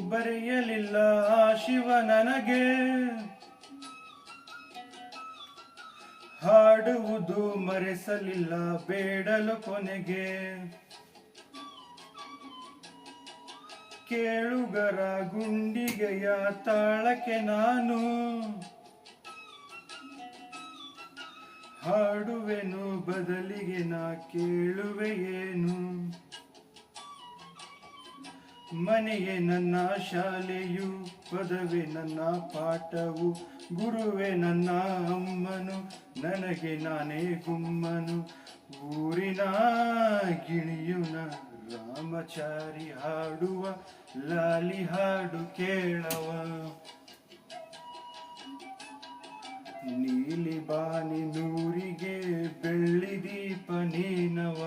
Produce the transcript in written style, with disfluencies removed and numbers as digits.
ಬರೆಯಲಿಲ್ಲ ಆ ಶಿವ ನನಗೆ, ಹಾಡುವುದು ಮರೆಸಲಿಲ್ಲ ಬೇಡಲು ಕೊನೆಗೆ. ಕೇಳುಗರ ಗುಂಡಿಗೆಯ ತಾಳಕ್ಕೆ ನಾನು ಹಾಡುವೆನು, ಬದಲಿಗೆ ನಾ ಕೇಳುವೆ ಏನು. ಮನೆಯೇ ನನ್ನ ಶಾಲೆಯು, ಪದವೇ ನನ್ನ ಪಾಠವು, ಗುರುವೇ ನನ್ನ ಅಮ್ಮನು, ನನಗೆ ನಾನೇ ಗುಮ್ಮನು. ಊರಿನ ಗಿಣಿಯುನ ರಾಮಚಾರಿ ಹಾಡುವ ಲಾಲಿ ಹಾಡು ಕೇಳವ. ನೀಲಿ ಬಾನಿ ನೂರಿಗೆ ಬೆಳ್ಳಿ ದೀಪ ನೀನವ.